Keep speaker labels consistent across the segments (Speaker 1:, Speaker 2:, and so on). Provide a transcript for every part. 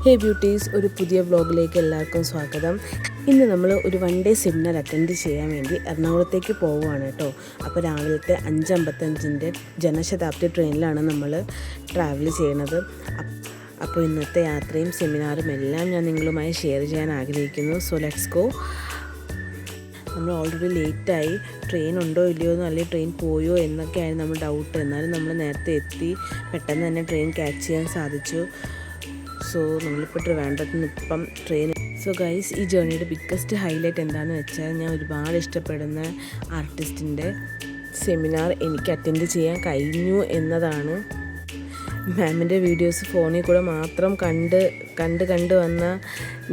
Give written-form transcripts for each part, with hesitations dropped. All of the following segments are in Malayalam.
Speaker 1: ഹേ ബ്യൂട്ടീസ്, ഒരു പുതിയ വ്ലോഗിലേക്ക് എല്ലാവർക്കും സ്വാഗതം. ഇന്ന് നമ്മൾ ഒരു 1 ഡേ സെമിനാർ അറ്റൻഡ് ചെയ്യാൻ വേണ്ടി എറണാകുളത്തേക്ക് പോവുകയാണ് കേട്ടോ. അപ്പോൾ രാവിലത്തെ 5:55 ജനശതാബ്ദി ട്രെയിനിലാണ് നമ്മൾ ട്രാവൽ ചെയ്യുന്നത്. അപ്പോൾ ഇന്നത്തെ യാത്രയും സെമിനാറും എല്ലാം ഞാൻ നിങ്ങളുമായി ഷെയർ ചെയ്യാൻ ആഗ്രഹിക്കുന്നു. So let's go. നമ്മൾ ഓൾറെഡി ലേറ്റായി. ട്രെയിൻ ഉണ്ടോ ഇല്ലയോ എന്ന്, അല്ലെങ്കിൽ ട്രെയിൻ പോയോ എന്നൊക്കെയായിരുന്നു നമ്മൾ ഡൗട്ട്. എന്നാലും നമ്മൾ നേരത്തെ എത്തി, പെട്ടെന്ന് തന്നെ ട്രെയിൻ ക്യാച്ച് ചെയ്യാൻ സാധിച്ചു. സോ നമ്മളിപ്പോൾ ട്രിവാൻഡ്രത്ത് നിന്ന് ഇപ്പം ട്രെയിൻ. സോ ഗൈസ്, ഈ ജേർണിയുടെ ബിഗ്ഗസ്റ്റ് ഹൈലൈറ്റ് എന്താണെന്ന് വെച്ചാൽ, ഞാൻ ഒരുപാട് ഇഷ്ടപ്പെടുന്ന ആർട്ടിസ്റ്റിൻ്റെ സെമിനാർ എനിക്ക് അറ്റൻഡ് ചെയ്യാൻ കഴിഞ്ഞു എന്നതാണ്. മാമിൻ്റെ വീഡിയോസ് ഫോണിൽ കൂടെ മാത്രം കണ്ട് വന്ന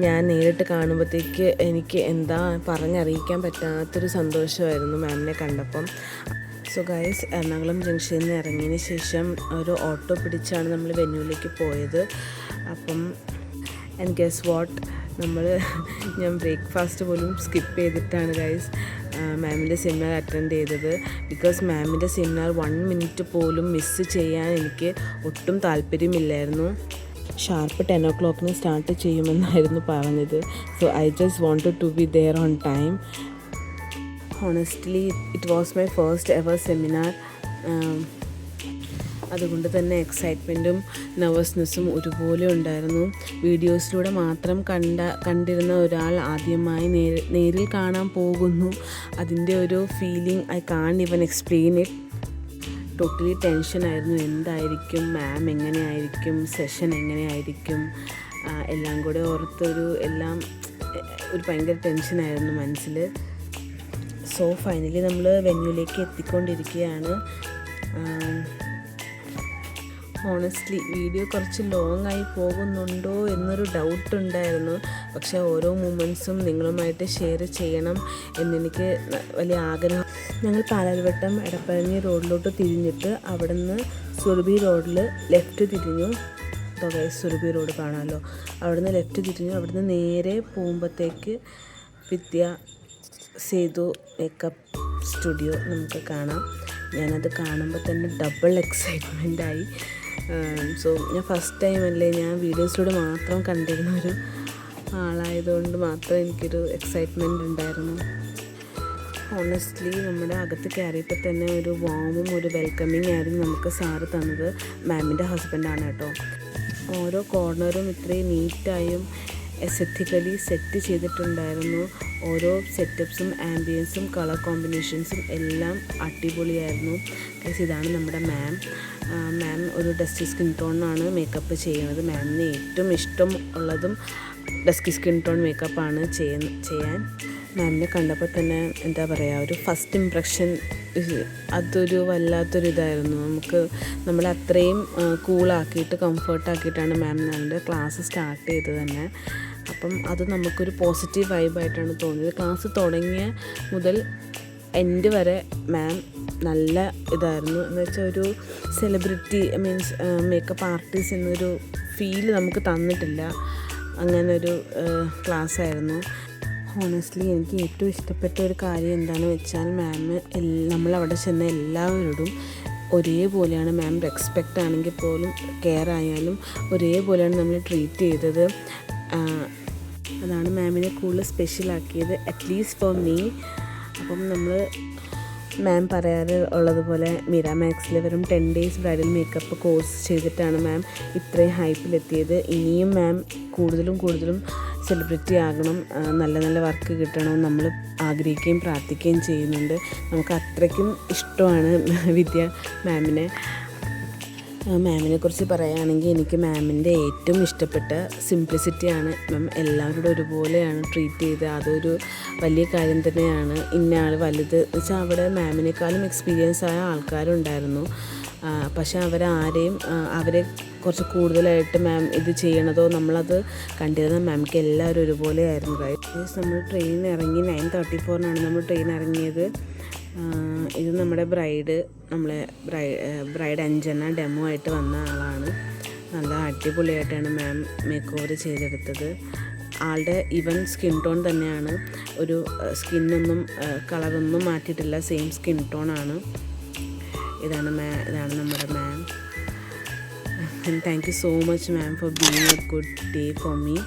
Speaker 1: ഞാൻ നേരിട്ട് കാണുമ്പോഴത്തേക്ക് എനിക്ക് എന്താ പറഞ്ഞറിയിക്കാൻ പറ്റാത്തൊരു സന്തോഷമായിരുന്നു മാമിനെ കണ്ടപ്പം. സോ ഗൈസ്, എറണാകുളം ജംഗ്ഷനിൽ നിന്ന് ഇറങ്ങിയതിന് ശേഷം ഒരു ഓട്ടോ പിടിച്ചാണ് നമ്മൾ വെന്യൂവിലേക്ക് പോയത്. അപ്പം ആൻഡ് ഗെസ് വാട്ട്, ഞാൻ ബ്രേക്ക്ഫാസ്റ്റ് പോലും സ്കിപ്പ് ചെയ്തിട്ടാണ് ഗൈസ് മാമിൻ്റെ സെമിനാർ അറ്റൻഡ് ചെയ്തത്. ബിക്കോസ് മാമിൻ്റെ സെമിനാർ 1 മിനിറ്റ് പോലും മിസ്സ് ചെയ്യാൻ എനിക്ക് ഒട്ടും താല്പര്യമില്ലായിരുന്നു. ഷാർപ്പ് 10 o'clock സ്റ്റാർട്ട് ചെയ്യുമെന്നായിരുന്നു പറഞ്ഞത്. So I just wanted to be there on time. Honestly it was my first ever seminar. അതുകൊണ്ട് തന്നെ എക്സൈറ്റ്മെൻറ്റും നെർവസ്നെസ്സും ഒരുപോലെ ഉണ്ടായിരുന്നു. വീഡിയോസിലൂടെ മാത്രം കണ്ടിരുന്ന ഒരാൾ ആദ്യമായി നേരിൽ കാണാൻ പോകുന്നു. അതിൻ്റെ ഒരു feeling I can't even explain it. Totally ടെൻഷനായിരുന്നു. എന്തായിരിക്കും, മാം എങ്ങനെയായിരിക്കും, സെഷൻ എങ്ങനെയായിരിക്കും, എല്ലാം കൂടെ ഓർത്തൊരു ഒരു ഭയങ്കര ടെൻഷനായിരുന്നു മനസ്സിൽ. സോ ഫൈനലി നമ്മൾ വെന്യൂവിലേക്ക് എത്തിക്കൊണ്ടിരിക്കുകയാണ്. ഹോണസ്റ്റ്ലി വീഡിയോ കുറച്ച് ലോങ് ആയി പോകുന്നുണ്ടോ എന്നൊരു ഡൗട്ട് ഉണ്ടായിരുന്നു. പക്ഷേ ഓരോ മൂമെൻറ്റ്സും നിങ്ങളുമായിട്ട് ഷെയർ ചെയ്യണം എന്നെനിക്ക് വലിയ ആഗ്രഹം. ഞങ്ങൾ പാലാരിവട്ടം എടപ്പഴഞ്ഞി റോഡിലോട്ട് തിരിഞ്ഞിട്ട് അവിടെ നിന്ന് സുരഭി റോഡിൽ ലെഫ്റ്റ് തിരിഞ്ഞു. സുരഭി റോഡ് കാണാമല്ലോ. അവിടെ നിന്ന് ലെഫ്റ്റ് തിരിഞ്ഞു. അവിടെ നിന്ന് നേരെ പോകുമ്പോഴത്തേക്ക് വിദ്യ സേതു മേക്കപ്പ് സ്റ്റുഡിയോ നമുക്ക് കാണാം. ഞാനത് കാണുമ്പോൾ തന്നെ ഡബിൾ എക്സൈറ്റ്മെൻറ്റായി. സോ ഞാൻ ഫസ്റ്റ് ടൈമല്ലേ, ഞാൻ വീഡിയോസിലൂടെ മാത്രം കണ്ടിരുന്ന ഒരു ആളായതുകൊണ്ട് മാത്രം എനിക്കൊരു എക്സൈറ്റ്മെൻറ്റ് ഉണ്ടായിരുന്നു. ഹോണസ്റ്റ്ലി നമ്മുടെ അകത്ത് കയറിയപ്പോൾ തന്നെ ഒരു വാമും ഒരു വെൽക്കമിങ് ആയിരുന്നു നമുക്ക് സാറ് തന്നത്. മാമിൻ്റെ ഹസ്ബൻഡാണ് കേട്ടോ. ഓരോ കോർണറും ഇത്രയും നീറ്റായും എസ്തെറ്റിക്കലി സെറ്റ് ചെയ്തിട്ടുണ്ടായിരുന്നു. ഓരോ സെറ്റപ്സും ആംബിയൻസും കളർ കോമ്പിനേഷൻസും എല്ലാം അടിപൊളിയായിരുന്നു. ഇതാണ് നമ്മുടെ മാം. മാം ഒരു ഡസ്റ്റി സ്കിൻ ടോണാണ് മേക്കപ്പ് ചെയ്യുന്നത്. മാമിന് ഏറ്റവും ഇഷ്ടം ഉള്ളതും ഡസ്റ്റി സ്കിൻ ടോൺ മേക്കപ്പാണ് ചെയ്യാൻ. മാമിനെ കണ്ടപ്പോൾ തന്നെ എന്താ പറയുക, ഒരു ഫസ്റ്റ് ഇംപ്രഷൻ അതൊരു വല്ലാത്തൊരു ഇതായിരുന്നു. നമ്മളെ അത്രയും കൂളാക്കിയിട്ട് കംഫർട്ടാക്കിയിട്ടാണ് മാം നമ്മുടെ ക്ലാസ് സ്റ്റാർട്ട് ചെയ്തത് തന്നെ. അപ്പം അത് നമുക്കൊരു പോസിറ്റീവ് വൈബായിട്ടാണ് തോന്നിയത്. ക്ലാസ് തുടങ്ങിയ മുതൽ എൻഡ് വരെ മാം നല്ല ഇതായിരുന്നു. എന്ന് വെച്ചാൽ ഒരു സെലിബ്രിറ്റി മീൻസ് മേക്കപ്പ് ആർട്ടിസ്റ്റ് എന്നൊരു ഫീല് നമുക്ക് തന്നിട്ടില്ല. അങ്ങനൊരു ക്ലാസ്സായിരുന്നു. ഹോണസ്റ്റ്ലി എനിക്ക് ഏറ്റവും ഇഷ്ടപ്പെട്ട ഒരു കാര്യം എന്താണെന്ന് വെച്ചാൽ, മാം നമ്മളവിടെ ചെന്ന എല്ലാവരോടും ഒരേപോലെയാണ്. മാം റെസ്പെക്റ്റ് ആണെങ്കിൽ പോലും കെയർ ആയാലും ഒരേപോലെയാണ് നമ്മൾ ട്രീറ്റ് ചെയ്തത്. അതാണ് മാമിനെ കൂടുതൽ സ്പെഷ്യലാക്കിയത്, അറ്റ്ലീസ്റ്റ് ഫോർ മീ. അപ്പം മാം പറയാറ് ഉള്ളതുപോലെ മിറാമാക്സിൽ വെറും 10 days ബ്രൈഡൽ മേക്കപ്പ് കോഴ്സ് ചെയ്തിട്ടാണ് മാം ഇത്രയും ഹൈപ്പിലെത്തിയത്. ഇനിയും മാം കൂടുതലും സെലിബ്രിറ്റി ആകണം, നല്ല നല്ല വർക്ക് കിട്ടണം നമ്മൾ ആഗ്രഹിക്കുകയും പ്രാർത്ഥിക്കുകയും ചെയ്യുന്നുണ്ട്. നമുക്ക് അത്രയ്ക്കും ഇഷ്ടമാണ് വിദ്യ മാമിനെ കുറിച്ച് പറയുകയാണെങ്കിൽ, എനിക്ക് മാമിൻ്റെ ഏറ്റവും ഇഷ്ടപ്പെട്ട സിംപ്ലിസിറ്റിയാണ്. മാം എല്ലാവരോടും ഒരുപോലെയാണ് ട്രീറ്റ് ചെയ്ത്. അതൊരു വലിയ കാര്യം തന്നെയാണ്. ഇന്ന ആൾ വലുത് എന്ന് വെച്ചാൽ, അവിടെ മാമിനേക്കാളും എക്സ്പീരിയൻസ് ആയ ആൾക്കാരുണ്ടായിരുന്നു. പക്ഷേ അവരെ കുറച്ച് കൂടുതലായിട്ട് മാം ഇത് ചെയ്യണതോ നമ്മളത് കണ്ടിരുന്ന മാമിക്ക് എല്ലാവരും ഒരുപോലെ ആയിരുന്നു. നമ്മൾ ട്രെയിൻ ഇറങ്ങി 9:34 നമ്മൾ ട്രെയിൻ ഇറങ്ങിയത്. ഇത് നമ്മുടെ ബ്രൈഡ് അഞ്ജന ഡെമോ ആയിട്ട് വന്ന ആളാണ്. നല്ല അടിപൊളിയായിട്ടാണ് മാം മേക്ക് ഓവർ ചെയ്തെടുത്തത്. ആളുടെ ഈവൻ സ്കിൻ ടോൺ തന്നെയാണ്. ഒരു സ്കിന്നൊന്നും കളറൊന്നും മാറ്റിയിട്ടില്ല, സെയിം സ്കിൻ ടോണാണ്. ഇതാണ് നമ്മുടെ മാം. And thank you so much, ma'am, for being a good day for me.